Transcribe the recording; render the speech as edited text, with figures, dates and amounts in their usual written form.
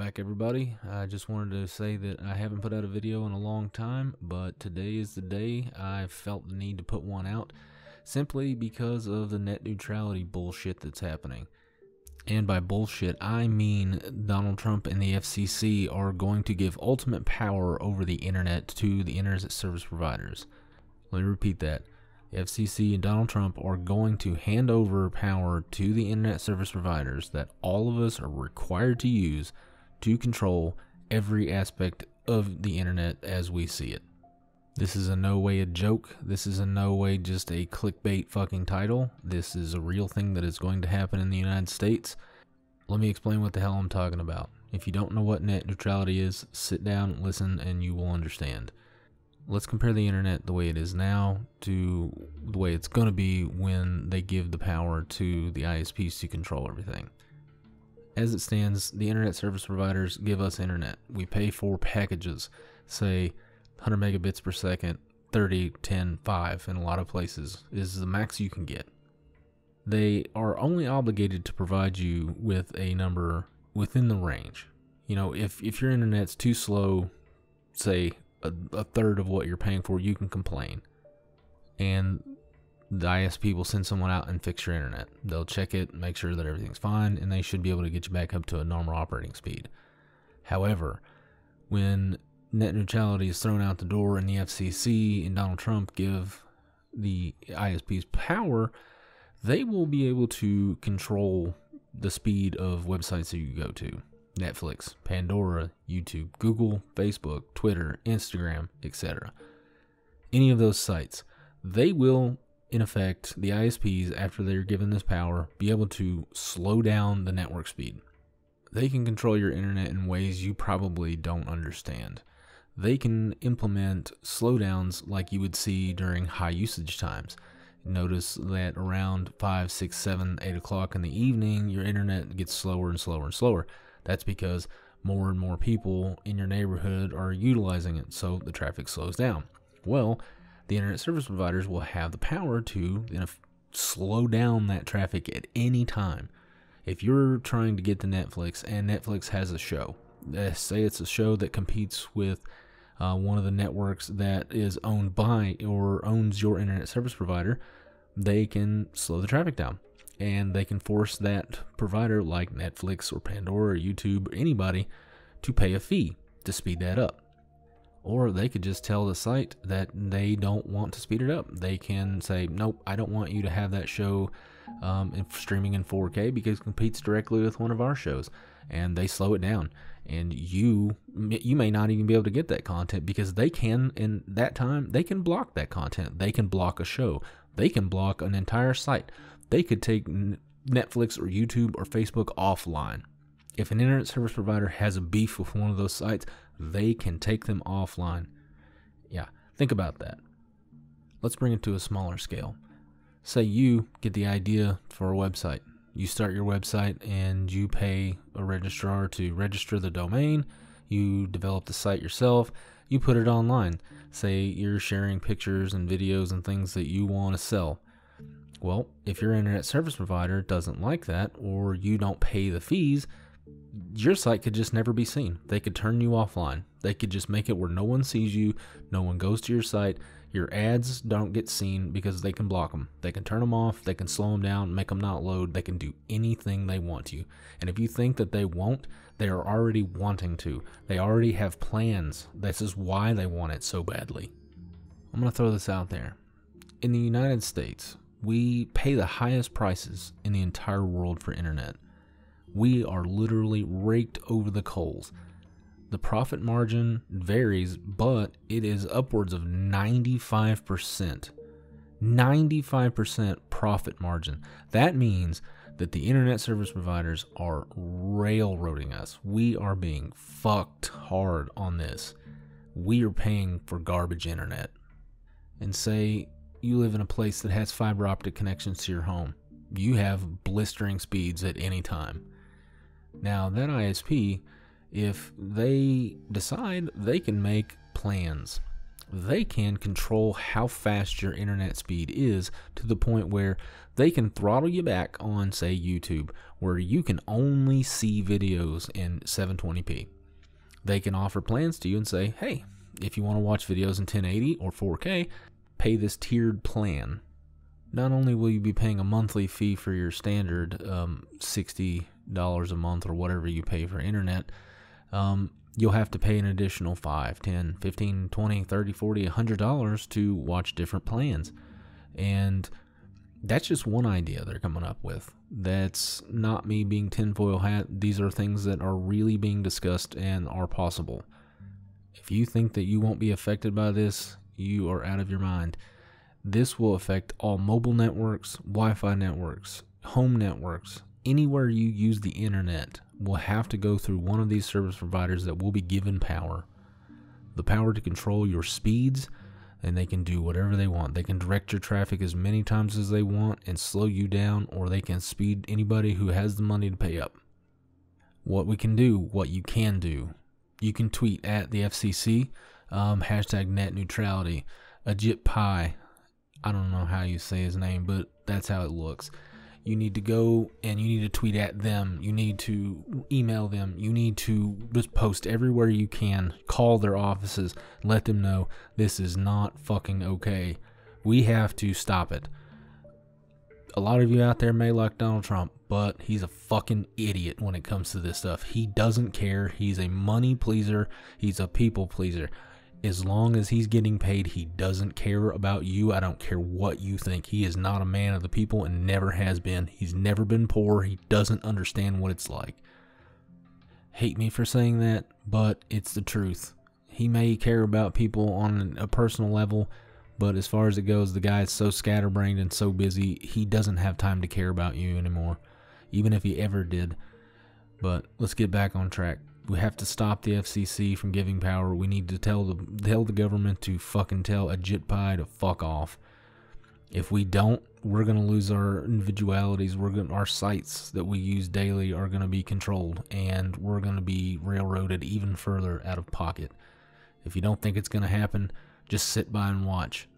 back, everybody. I just wanted to say that I haven't put out a video in a long time, but today is the day I felt the need to put one out, simply because of the net neutrality bullshit that's happening. And by bullshit, I mean Donald Trump and the FCC are going to give ultimate power over the internet to the internet service providers. Let me repeat that. The FCC and Donald Trump are going to hand over power to the internet service providers that all of us are required to use to control every aspect of the internet as we see it. This is in no way a joke. This is in no way just a clickbait fucking title. This is a real thing that is going to happen in the United States. Let me explain what the hell I'm talking about. If you don't know what net neutrality is, sit down, listen, and you will understand. Let's compare the internet the way it is now to the way it's going to be when they give the power to the ISPs to control everything. As it stands, the internet service providers give us internet. We pay for packages, say 100 megabits per second, 30, 10, 5 in a lot of places is the max you can get. They are only obligated to provide you with a number within the range. You know, if your internet's too slow, say a third of what you're paying for, you can complain. And the ISP will send someone out and fix your internet. They'll check it, make sure that everything's fine, and they should be able to get you back up to a normal operating speed. However, when net neutrality is thrown out the door and the FCC and Donald Trump give the ISPs power, they will be able to control the speed of websites that you go to. Netflix, Pandora, YouTube, Google, Facebook, Twitter, Instagram, etc. Any of those sites, they will, in effect, the ISPs, after they're given this power, be able to slow down the network speed. They can control your internet in ways you probably don't understand. They can implement slowdowns like you would see during high usage times. Notice that around 5, 6, 7, 8 o'clock in the evening, your internet gets slower and slower and slower. That's because more and more people in your neighborhood are utilizing it, so the traffic slows down. Well, the internet service providers will have the power to slow down that traffic at any time. If you're trying to get to Netflix and Netflix has a show, say it's a show that competes with one of the networks that is owned by or owns your internet service provider, they can slow the traffic down. And they can force that provider like Netflix or Pandora or YouTube or anybody to pay a fee to speed that up. Or they could just tell the site that they don't want to speed it up. They can say, nope, I don't want you to have that show streaming in 4K because it competes directly with one of our shows. And they slow it down. And you may not even be able to get that content because they can, in that time, they can block that content. They can block a show. They can block an entire site. They could take Netflix or YouTube or Facebook offline. If an internet service provider has a beef with one of those sites, they can take them offline. Yeah, think about that. Let's bring it to a smaller scale. Say you get the idea for a website. You start your website and you pay a registrar to register the domain. You develop the site yourself. You put it online. Say you're sharing pictures and videos and things that you want to sell. Well, if your internet service provider doesn't like that, or you don't pay the fees, your site could just never be seen. They could turn you offline. They could just make it where no one sees you, no one goes to your site. Your ads don't get seen because they can block them. They can turn them off, they can slow them down, make them not load. They can do anything they want to. And if you think that they won't, they are already wanting to. They already have plans. This is why they want it so badly. I'm going to throw this out there. In the United States, we pay the highest prices in the entire world for internet. We are literally raked over the coals. The profit margin varies, but it is upwards of 95%. 95% profit margin. That means that the internet service providers are railroading us. We are being fucked hard on this. We are paying for garbage internet. And say you live in a place that has fiber optic connections to your home. You have blistering speeds at any time. Now, that ISP, if they decide, they can make plans. they can control how fast your internet speed is to the point where they can throttle you back on, say, YouTube, where you can only see videos in 720p. They can offer plans to you and say, hey, if you want to watch videos in 1080 or 4K, pay this tiered plan. Not only will you be paying a monthly fee for your standard $60 a month or whatever you pay for internet, you'll have to pay an additional $5, $10, $15, $20, $30, $40, $100 to watch different plans. And that's just one idea they're coming up with. That's not me being tinfoil hat. These are things that are really being discussed and are possible. If you think that you won't be affected by this, you are out of your mind. This will affect all mobile networks, Wi-Fi networks, home networks. Anywhere you use the internet will have to go through one of these service providers that will be given power. The power to control your speeds, and they can do whatever they want. They can direct your traffic as many times as they want and slow you down, or they can speed anybody who has the money to pay up. What you can do, you can tweet at the FCC, hashtag net neutrality, Ajit Pai. I don't know how you say his name, but that's how it looks. You need to go and you need to tweet at them. You need to email them. You need to just post everywhere you can. Call their offices. Let them know this is not fucking okay. We have to stop it. A lot of you out there may like Donald Trump, but he's a fucking idiot when it comes to this stuff. He doesn't care. He's a money pleaser. He's a people pleaser. As long as he's getting paid, he doesn't care about you. I don't care what you think. He is not a man of the people and never has been. He's never been poor. He doesn't understand what it's like. Hate me for saying that, but it's the truth. He may care about people on a personal level, but as far as it goes, the guy is so scatterbrained and so busy, he doesn't have time to care about you anymore, even if he ever did. But let's get back on track. We have to stop the FCC from giving power. We need to tell the government to fucking tell Ajit Pai to fuck off. If we don't, we're going to lose our individualities. Our sites that we use daily are going to be controlled, and we're going to be railroaded even further out of pocket. If you don't think it's going to happen, just sit by and watch.